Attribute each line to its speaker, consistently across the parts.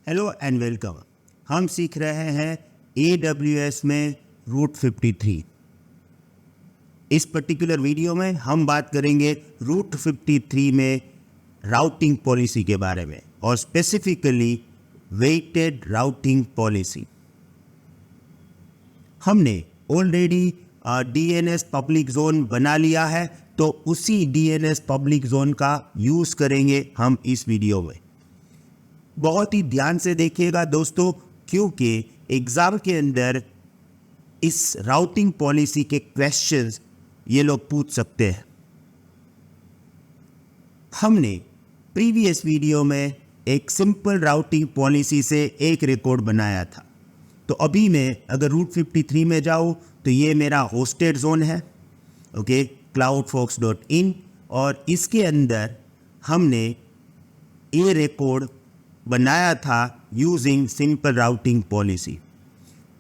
Speaker 1: Hello and welcome. हम सीख रहे हैं AWS में रूट 53। इस पर्टिकुलर वीडियो में हम बात करेंगे रूट 53 में राउटिंग पॉलिसी के बारे में और स्पेसिफिकली वेटेड राउटिंग पॉलिसी। हमने ऑलरेडी DNS पब्लिक जोन बना लिया है, तो उसी DNS पब्लिक जोन का यूज़ करेंगे हम इस वीडियो में। बहुत ही ध्यान से देखिएगा दोस्तों, क्योंकि एग्ज़ाम के अंदर इस राउटिंग पॉलिसी के क्वेश्चंस ये लोग पूछ सकते हैं। हमने प्रीवियस वीडियो में एक सिंपल राउटिंग पॉलिसी से एक रिकॉर्ड बनाया था। तो अभी मैं अगर रूट 53 में जाऊँ तो ये मेरा होस्टेड जोन है, ओके, cloudfox.in, और इसके अंदर हमने ये रिकॉर्ड बनाया था यूजिंग सिंपल राउटिंग पॉलिसी।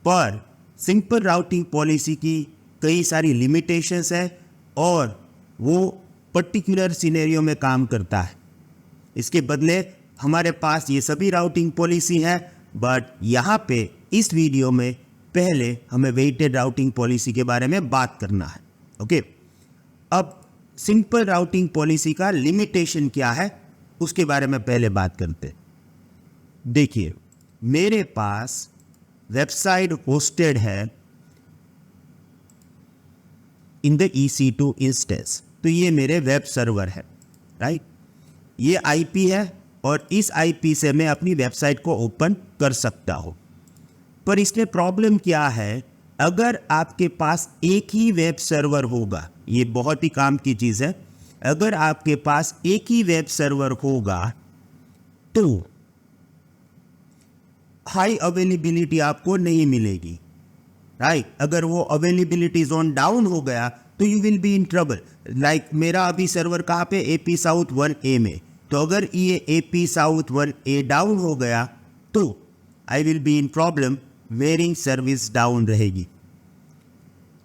Speaker 1: पर सिंपल राउटिंग पॉलिसी की कई सारी लिमिटेशंस है और वो पर्टिकुलर सिनेरियो में काम करता है। इसके बदले हमारे पास ये सभी राउटिंग पॉलिसी है, बट यहाँ पे इस वीडियो में पहले हमें वेटेड राउटिंग पॉलिसी के बारे में बात करना है। ओके, अब सिंपल राउटिंग पॉलिसी का लिमिटेशन क्या है उसके बारे में पहले बात करते हैं। देखिए, मेरे पास वेबसाइट होस्टेड है इन द EC2 इंस्टेंस, तो ये मेरे वेब सर्वर है, राइट। ये IP है और इस IP से मैं अपनी वेबसाइट को ओपन कर सकता हूँ। पर इसमें प्रॉब्लम क्या है, अगर आपके पास एक ही वेब सर्वर होगा, ये बहुत ही काम की चीज़ है, अगर आपके पास एक ही वेब सर्वर होगा तो हाई अवेलेबिलिटी आपको नहीं मिलेगी, राइट। अगर वो अवेलेबिलिटी जोन डाउन हो गया तो you will be in trouble. Like मेरा अभी सर्वर कहाँ पे, AP South 1A में, तो अगर ये AP South 1A डाउन हो गया तो I will be in problem, मेरी सर्विस डाउन रहेगी।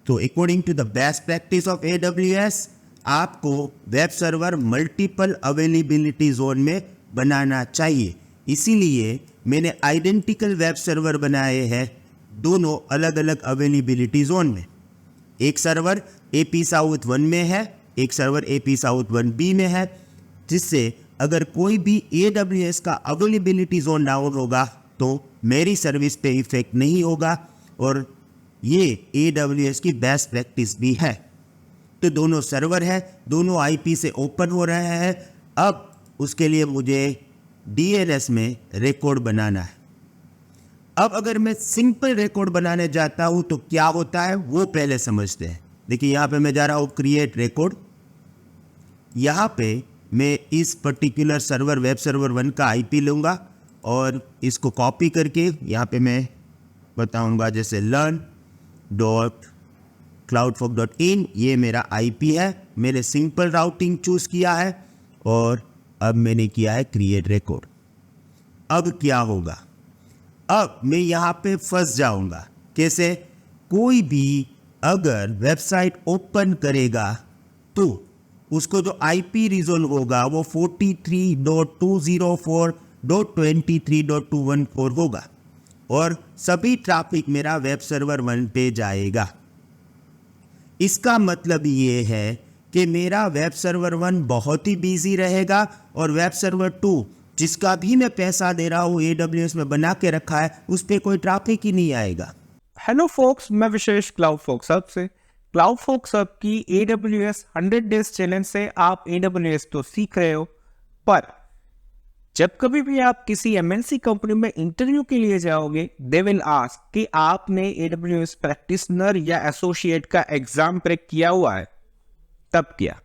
Speaker 1: तो according to the best practice of AWS, आपको web server multiple availability zone में बनाना चाहिए। इसीलिए मैंने आइडेंटिकल वेब सर्वर बनाए हैं दोनों अलग अलग अवेलेबिलिटी जोन में। एक सर्वर AP South 1 में है, एक सर्वर AP South 1B में है, जिससे अगर कोई भी AWS का अवेलेबिलिटी जोन डाउन होगा तो मेरी सर्विस पे इफेक्ट नहीं होगा, और ये AWS की बेस्ट प्रैक्टिस भी है। तो दोनों सर्वर है, दोनों IP से ओपन हो रहे हैं। अब उसके लिए मुझे DNS में रिकॉर्ड बनाना है। अब अगर मैं सिंपल रिकॉर्ड बनाने जाता हूं तो क्या होता है वो पहले समझते हैं। देखिए, यहाँ पे मैं जा रहा हूँ क्रिएट रिकॉर्ड। यहाँ पे मैं इस पर्टिकुलर सर्वर वेब सर्वर 1 का IP लूँगा और इसको कॉपी करके यहाँ पे मैं बताऊँगा, जैसे learn.cloudfox.in, ये मेरा IP है। मैंने सिंपल राउटिंग चूज़ किया है और अब मैंने किया है क्रिएट रिकॉर्ड। अब क्या होगा, अब मैं यहाँ पे फंस जाऊँगा। कैसे? कोई भी अगर वेबसाइट ओपन करेगा तो उसको जो IP रीजन होगा वो 43.204.23.214 होगा और सभी ट्रैफिक मेरा वेब सर्वर 1 पे जाएगा। इसका मतलब ये है कि मेरा वेब सर्वर 1 बहुत ही बिजी रहेगा और वेब सर्वर 2, जिसका भी मैं पैसा दे रहा हूँ AWS में बना के रखा है, उस पर कोई ट्रैफिक ही नहीं आएगा।
Speaker 2: हेलो फोक्स, मैं विशेष क्लाउडफॉक्स हब से। क्लाउडफॉक्स हब की AWS 100 डेज चैलेंज से आप AWS तो सीख रहे हो, पर जब कभी भी आप किसी MNC कंपनी में इंटरव्यू के लिए जाओगे, दे विल आस्क कि आपने AWS प्रैक्टिशनर या एसोसिएट का एग्जाम क्रैक किया हुआ है, तब किया।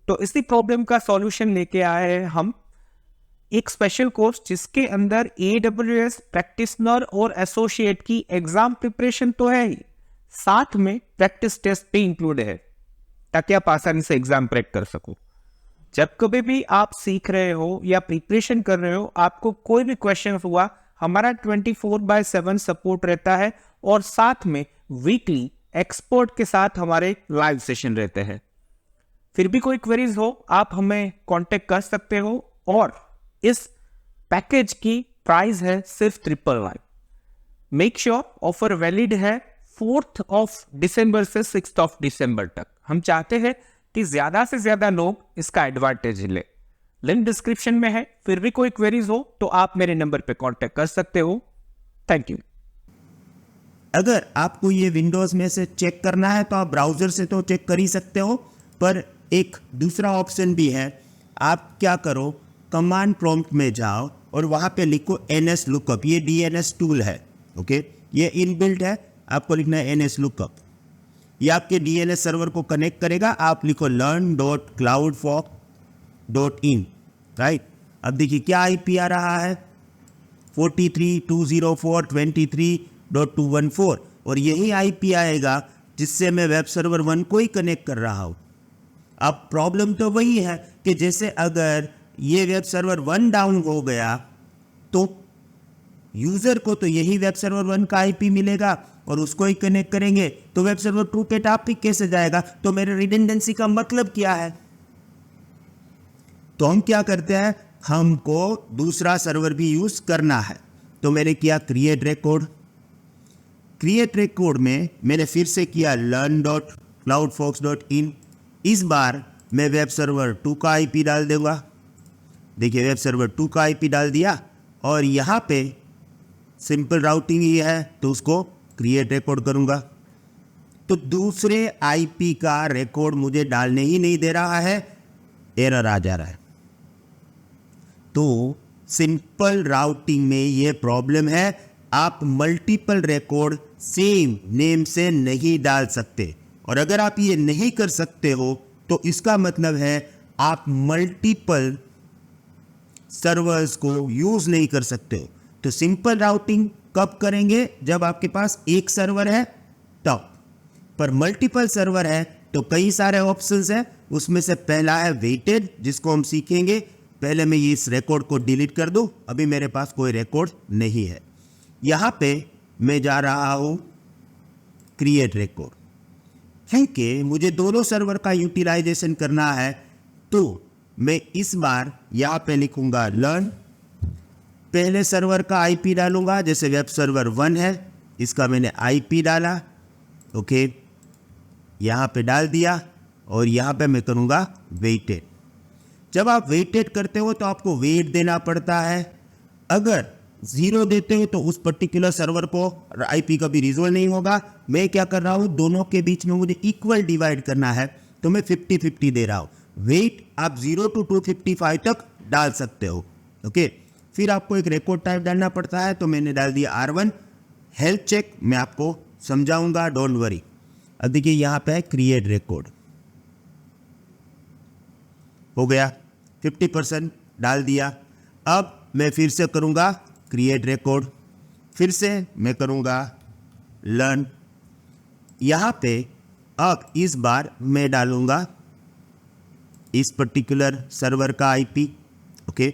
Speaker 2: तो इसी प्रॉब्लम का सॉल्यूशन लेके आए हैं हम, एक स्पेशल कोर्स जिसके अंदर AWS प्रैक्टिशनर और एसोसिएट की एग्जाम प्रिपरेशन तो है ही, साथ में प्रैक्टिस टेस्ट भी इंक्लूड है, ताकि आप आसानी से एग्जाम क्रैक कर सको। जब कभी भी आप सीख रहे हो या प्रिपरेशन कर रहे हो, आपको कोई भी क्वेश्चन हुआ, हमारा 24/7 सपोर्ट रहता है और साथ में वीकली एक्सपर्ट के साथ हमारे लाइव सेशन रहते हैं। फिर भी कोई क्वेरीज हो, आप हमें कांटेक्ट कर सकते हो और इस पैकेज की प्राइस है सिर्फ 999। मेक श्योर ऑफर वैलिड है 4th ऑफ दिसंबर से 6th ऑफ दिसंबर तक। हम चाहते हैं कि ज्यादा से ज्यादा लोग इसका एडवांटेज ले। लिंक डिस्क्रिप्शन में है। फिर भी कोई क्वेरीज हो तो आप मेरे नंबर पे कांटेक्ट कर सकते हो। Thank you.
Speaker 1: अगर आपको ये विंडोज़ में से चेक करना है तो आप ब्राउज़र से तो चेक कर ही सकते हो, पर एक दूसरा ऑप्शन भी है। आप क्या करो, कमांड प्रॉम्प्ट में जाओ और वहाँ पे लिखो NS लुकअप। ये DNS टूल है, ओके, ये इनबिल्ट है। आपको लिखना है NS लुकअप। ये आपके DNS सर्वर को कनेक्ट करेगा। आप लिखो learn.cloudfork.in, राइट। अब देखिए क्या IP आ रहा है, 43.204.23.214, और यही IP आएगा जिससे मैं वेब सर्वर 1 को ही कनेक्ट कर रहा हूँ। अब प्रॉब्लम तो वही है कि जैसे अगर ये वेब सर्वर 1 डाउन हो गया तो यूज़र को तो यही वेब सर्वर 1 का IP मिलेगा और उसको ही कनेक्ट करेंगे, तो वेब सर्वर 2 पे टॉपिक कैसे जाएगा? तो मेरे रिडंडेंसी का मतलब क्या है? तो हम क्या करते हैं, हमको दूसरा सर्वर भी यूज़ करना है। तो मैंने किया क्रिएट रिकॉर्ड। क्रिएट रिकॉर्ड में मैंने फिर से किया learn.cloudforks.in। इस बार मैं वेब सर्वर 2 का IP डाल दूंगा। देखिए वेब सर्वर 2 का IP डाल दिया और यहाँ पे सिंपल राउटिंग ही है तो उसको क्रिएट रिकॉर्ड करूँगा। तो दूसरे IP का रिकॉर्ड मुझे डालने ही नहीं दे रहा है, एरर आ जा रहा है। तो सिंपल राउटिंग में ये प्रॉब्लम है, आप मल्टीपल रिकॉर्ड सेम नेम से नहीं डाल सकते। और अगर आप ये नहीं कर सकते हो तो इसका मतलब है आप मल्टीपल सर्वर्स को यूज़ नहीं कर सकते हो। तो सिंपल राउटिंग कब करेंगे? जब आपके पास एक सर्वर है तब। पर मल्टीपल सर्वर है तो कई सारे ऑप्शंस हैं, उसमें से पहला है वेटेड, जिसको हम सीखेंगे। पहले मैं इस रिकॉर्ड को डिलीट कर दूं, अभी मेरे पास कोई रिकॉर्ड नहीं है। यहाँ पे मैं जा रहा हूँ क्रिएट रिकॉर्ड, क्योंकि मुझे दोनों सर्वर का यूटिलाइजेशन करना है। तो मैं इस बार यहाँ पे लिखूँगा लर्न, पहले सर्वर का IP डालूंगा। जैसे वेब सर्वर 1 है, इसका मैंने IP डाला, ओके, यहाँ पे डाल दिया और यहाँ पे मैं करूँगा वेटेड। जब आप वेटेड करते हो तो आपको वेट देना पड़ता है। अगर 0 देते हो तो उस पर्टिकुलर सर्वर को IP कभी रिजोल्व नहीं होगा। मैं क्या कर रहा हूँ, दोनों के बीच में मुझे इक्वल डिवाइड करना है, तो मैं 50-50 दे रहा हूँ। वेट आप 0 to 255 तक डाल सकते हो, ओके। फिर आपको एक रिकॉर्ड टाइप डालना पड़ता है, तो मैंने डाल दिया R1। हेल्थ चेक मैं आपको समझाऊंगा, डोंट वरी। अब देखिए यहाँ पे है क्रिएट रिकॉर्ड, हो गया, 50% डाल दिया। अब मैं फिर से करूँगा क्रिएट रिकॉर्ड, फिर से मैं करूँगा लर्न। यहाँ पे अब इस बार मैं डालूँगा इस पर्टिकुलर सर्वर का IP, ओके।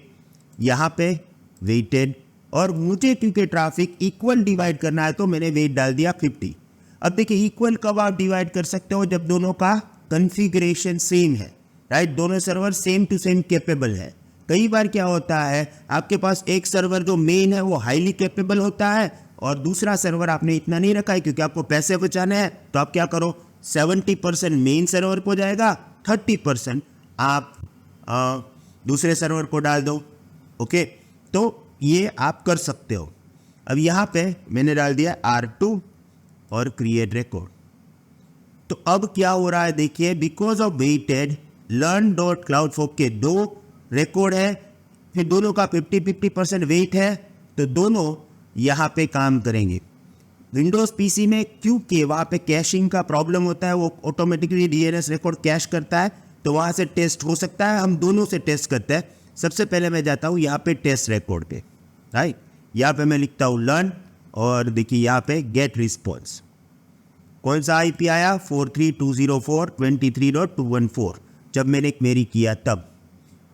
Speaker 1: यहाँ पे वेटेड, और मुझे क्योंकि ट्रैफिक इक्वल डिवाइड करना है तो मैंने वेट डाल दिया 50। अब देखिए इक्वल कब आप डिवाइड कर सकते हो, जब दोनों का कॉन्फ़िगरेशन सेम है, राइट। दोनों server same to same capable है। कई बार क्या होता है, आपके पास एक सर्वर जो मेन है वो हाईली कैपेबल होता है और दूसरा सर्वर आपने इतना नहीं रखा है क्योंकि आपको पैसे बचाने हैं। तो आप क्या करो, 70% मेन सर्वर को जाएगा, 30% आप दूसरे सर्वर को डाल दो, ओके। तो ये आप कर सकते हो। अब यहाँ पे मैंने डाल दिया R2 और क्रिएट रिकॉर्ड। तो अब क्या हो रहा है देखिए, बिकॉज ऑफ वेटेड learn.cloudfork के 2 रिकॉर्ड है, फिर दोनों का 50-50% वेट है, तो दोनों यहाँ पे काम करेंगे। विंडोज़ PC में क्योंकि वहाँ पे कैशिंग का प्रॉब्लम होता है, वो ऑटोमेटिकली DNS रिकॉर्ड कैश करता है, तो वहाँ से टेस्ट हो सकता है। हम दोनों से टेस्ट करते हैं। सबसे पहले मैं जाता हूँ यहाँ पे टेस्ट रिकॉर्ड पे, राइट। यहाँ पे मैं लिखता हूँ लर्न और देखिए यहाँ पे गेट रिस्पॉन्स। कौन सा IP आया, 43.204.23.214, जब मैंने क्वेरी किया तब।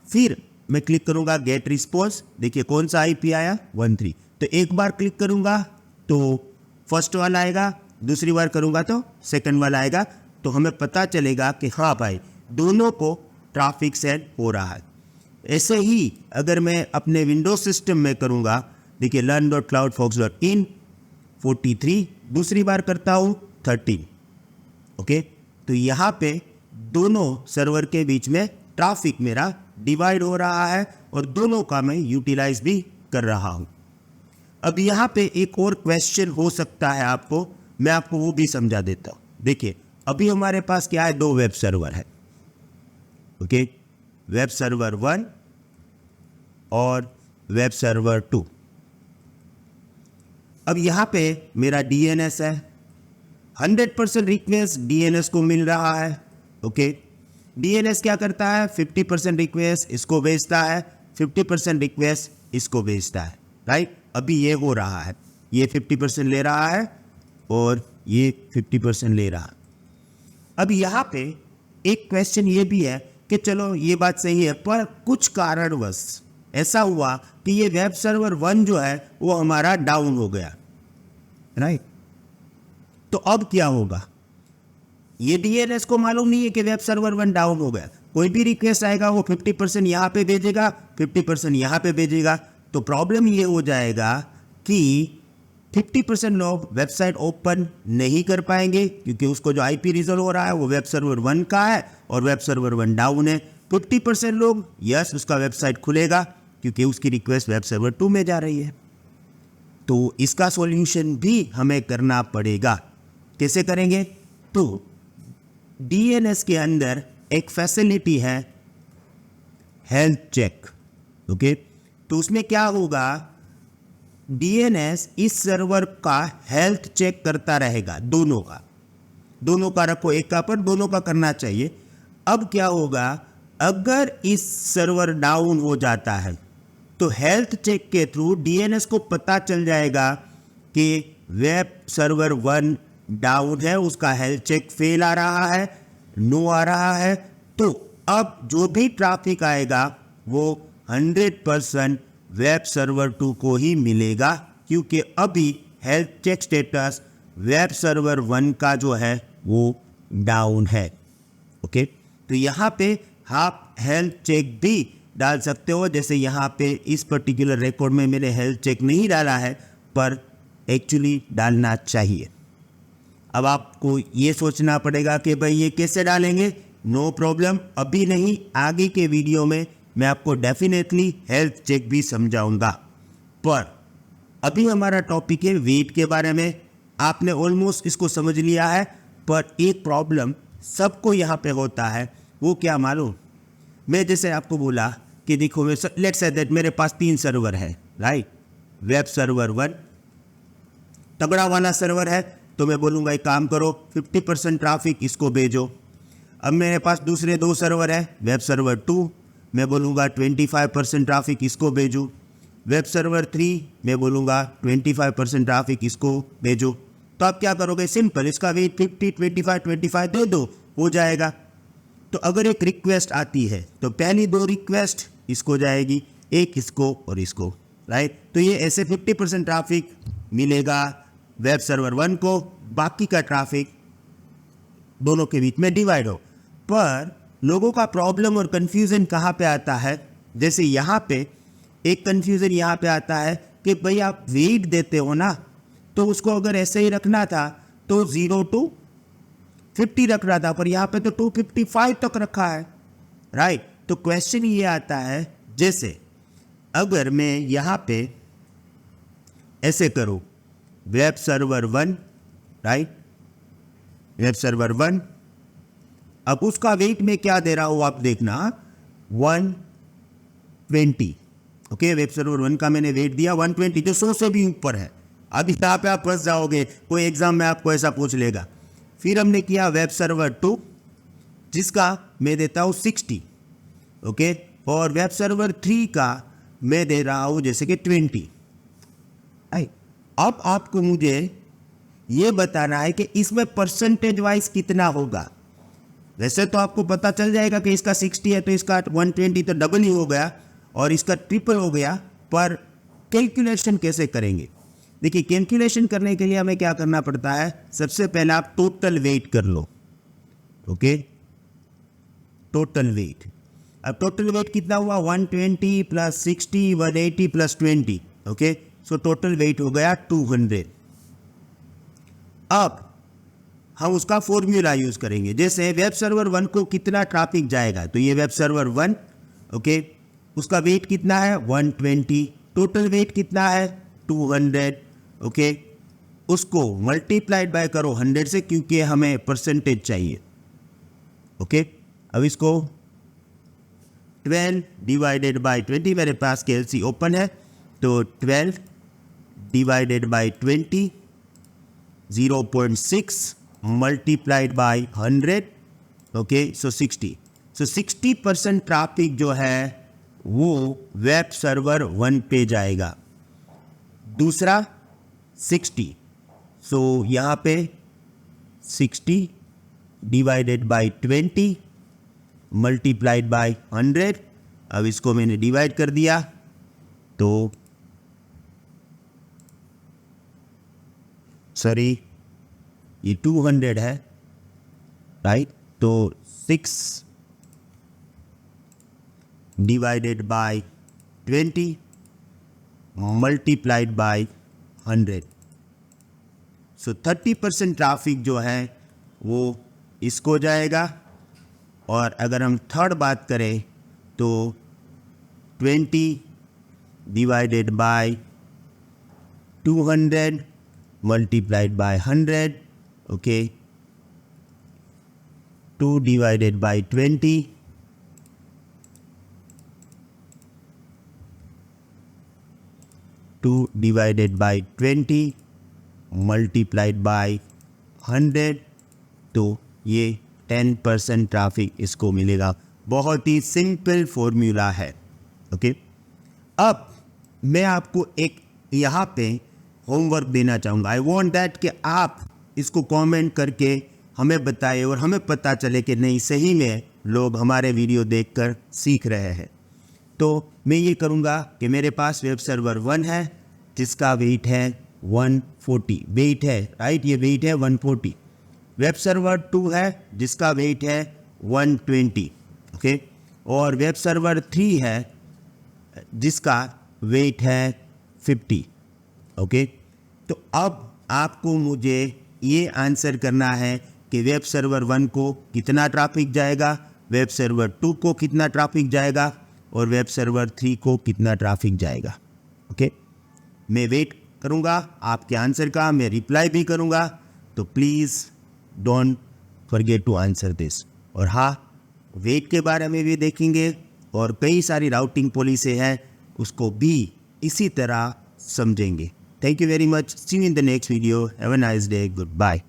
Speaker 1: फिर मैं क्लिक करूँगा गेट रिस्पॉन्स, देखिए कौन सा IP आया, 13। तो एक बार क्लिक करूँगा तो फर्स्ट वाला आएगा, दूसरी बार करूँगा तो सेकंड वाला आएगा। तो हमें पता चलेगा कि हाँ भाई दोनों को ट्रैफिक सेंड हो रहा है। ऐसे ही अगर मैं अपने विंडोज सिस्टम में करूँगा देखिए learn.cloudfox.in 43, दूसरी बार करता हूँ 13। ओके, तो यहाँ पे दोनों सर्वर के बीच में ट्रैफिक मेरा डिवाइड हो रहा है और दोनों का मैं यूटिलाइज भी कर रहा हूँ। अब यहाँ पे एक और क्वेश्चन हो सकता है आपको, मैं आपको वो भी समझा देता हूँ। देखिए अभी हमारे पास क्या है, दो वेब सर्वर है। ओके, वेब सर्वर 1 और वेब सर्वर 2। अब यहाँ पे मेरा DNS है, 100% रिक्वेस्ट DNS को मिल रहा है। ओके, DNS क्या करता है, 50% रिक्वेस्ट इसको भेजता है, 50% रिक्वेस्ट इसको भेजता है। राइट, अभी ये हो रहा है, ये 50% ले रहा है और ये 50% ले रहा है। अब यहाँ पे एक क्वेश्चन ये भी है कि चलो ये बात सही है, पर कुछ कारणवश ऐसा हुआ कि ये वेब सर्वर 1 जो है वो हमारा डाउन हो गया। राइट, तो अब क्या होगा, ये DNS को मालूम नहीं है कि वेब सर्वर 1 डाउन हो गया। कोई भी रिक्वेस्ट आएगा वो 50% यहाँ पे भेजेगा, 50% यहाँ पे भेजेगा। तो प्रॉब्लम ये हो जाएगा कि 50% लोग वेबसाइट ओपन नहीं कर पाएंगे क्योंकि उसको जो IP रिजल्व हो रहा है वो वेब सर्वर 1 का है और वेब सर्वर 1 डाउन है। 50% लोग यस उसका वेबसाइट खुलेगा क्योंकि उसकी रिक्वेस्ट वेब सर्वर 2 में जा रही है। तो इसका सॉल्यूशन भी हमें करना पड़ेगा। कैसे करेंगे, तो DNS के अंदर एक फैसिलिटी है हेल्थ चेक। ओके, तो उसमें क्या होगा, DNS इस सर्वर का हेल्थ चेक करता रहेगा, दोनों का रखो, एक का पर दोनों का करना चाहिए। अब क्या होगा, अगर इस सर्वर डाउन हो जाता है तो हेल्थ चेक के थ्रू DNS को पता चल जाएगा कि वेब सर्वर 1 डाउन है, उसका हेल्थ चेक फेल आ रहा है, नो आ रहा है। तो अब जो भी ट्रैफिक आएगा वो 100% वेब सर्वर 2 को ही मिलेगा क्योंकि अभी health check status web server 1 का जो है वो डाउन है। ओके, तो यहाँ पे आप हेल्थ चेक भी डाल सकते हो। जैसे यहाँ पे इस पर्टिकुलर रिकॉर्ड में मैंने हेल्थ चेक नहीं डाला है पर एक्चुअली डालना चाहिए। अब आपको ये सोचना पड़ेगा कि भाई ये कैसे डालेंगे। नो प्रॉब्लम, अभी नहीं, आगे के वीडियो में मैं आपको डेफिनेटली हेल्थ चेक भी समझाऊंगा। पर अभी हमारा टॉपिक है वेट के बारे में। आपने ऑलमोस्ट इसको समझ लिया है, पर एक प्रॉब्लम सबको यहाँ पे होता है, वो क्या मालूम, मैं जैसे आपको बोला कि देखो लेट्स से दैट मेरे पास 3 सर्वर है। राइट, वेब सर्वर 1 तगड़ा वाला सर्वर है, तो मैं बोलूँगा एक काम करो 50% ट्रैफिक इसको भेजो। अब मेरे पास दूसरे 2 सर्वर है, वेब सर्वर 2 मैं बोलूँगा 25% ट्रैफिक इसको भेजो। वेब सर्वर 3 मैं बोलूँगा 25% ट्रैफिक इसको भेजो। तो आप क्या करोगे, सिंपल, इसका वेट 50, 25 दे दो, हो जाएगा। तो अगर एक रिक्वेस्ट आती है तो पहली 2 रिक्वेस्ट इसको जाएगी, एक इसको और इसको। राइट, तो ये ऐसे 50% ट्रैफिक मिलेगा वेब सर्वर 1 को, बाकी का ट्रैफिक दोनों के बीच में डिवाइड हो। पर लोगों का प्रॉब्लम और कन्फ्यूज़न कहाँ पे आता है, जैसे यहाँ पे एक कन्फ्यूज़न यहाँ पे आता है कि भाई आप वेट देते हो ना, तो उसको अगर ऐसे ही रखना था तो 0 to 50 रख रहा था, पर यहाँ पे तो 255 तक रखा है। राइट, तो क्वेश्चन ये आता है, जैसे अगर मैं यहाँ पे ऐसे करूँ web server 1, right, web server 1, अब उसका वेट में क्या दे रहा हूँ आप देखना, 120। ओके, वेब सर्वर 1 का मैंने वेट दिया 120, जो 100 से भी ऊपर है। अब यहाँ पे आप फंस जाओगे, कोई एग्जाम में आपको ऐसा पूछ लेगा। फिर हमने किया वेब सर्वर 2 जिसका मैं देता हूँ 60। ओके, और वेब सर्वर 3 का मैं दे रहा हूँ जैसे कि 20। अब आपको मुझे ये बताना है कि इसमें परसेंटेज वाइज कितना होगा। वैसे तो आपको पता चल जाएगा कि इसका 60 है तो इसका 120 तो डबल ही हो गया और इसका ट्रिपल हो गया, पर कैलकुलेशन कैसे करेंगे। देखिए, कैलकुलेशन करने के लिए हमें क्या करना पड़ता है, सबसे पहले आप टोटल वेट कर लो। ओके, टोटल वेट, अब टोटल वेट कितना हुआ, 120 + 60 180 + 20। ओके, सो टोटल वेट हो गया 200। अब हम उसका फॉर्मूला यूज करेंगे। जैसे वेब सर्वर 1 को कितना ट्रैफिक जाएगा, तो ये वेब सर्वर 1, ओके, उसका वेट कितना है 120, टोटल वेट कितना है 200, ओके, उसको मल्टीप्लाइड बाय करो 100 से, क्योंकि हमें परसेंटेज चाहिए, ओके। अब इसको 12 डिवाइडेड बाय 20, मेरे पास KLC ओपन है, तो 12 divided by 20 0.6 multiplied by 100, okay, so 60। So 60% traffic जो है वो वेब सर्वर 1 पे जाएगा। दूसरा 60, सो यहाँ पे 60 डिवाइडेड बाय 20 मल्टीप्लाइड बाय 100। अब इसको मैंने डिवाइड कर दिया, तो सॉरी ये 200 है, राइट, तो 6 divided by 20 multiplied by 100। So 30% traffic जो है वो इसको जाएगा। और अगर हम थर्ड बात करें तो 20 divided by 200 multiplied by 100, okay, 2 divided by 20 2 divided by 20 multiplied by 100, तो ये 10% ट्रैफिक इसको मिलेगा। बहुत ही सिंपल फॉर्मूला है, ओके। अब मैं आपको एक यहाँ पे होमवर्क देना चाहूँगा। आई वॉन्ट दैट कि आप इसको कमेंट करके हमें बताएं और हमें पता चले कि नहीं सही में लोग हमारे वीडियो देखकर सीख रहे हैं। तो मैं ये करूँगा कि मेरे पास वेब सर्वर 1 है जिसका वेट है 140, वेट है, राइट, ये वेट है 140। वेब सर्वर 2 है जिसका वेट है 120, ओके, और वेब सर्वर 3 है जिसका वेट है 50, ओके। तो अब आपको मुझे ये आंसर करना है कि वेब सर्वर 1 को कितना ट्रैफिक जाएगा, वेब सर्वर 2 को कितना ट्रैफिक जाएगा और वेब सर्वर 3 को कितना ट्रैफिक जाएगा, ओके। मैं वेट करूँगा आपके आंसर का, मैं रिप्लाई भी करूँगा, तो please don't forget to answer this. और हाँ, वेट के बारे में भी देखेंगे और कई सारी राउटिंग पॉलिसी है उसको भी इसी तरह समझेंगे। Thank you very much, see you in the next video, have a nice day, good bye.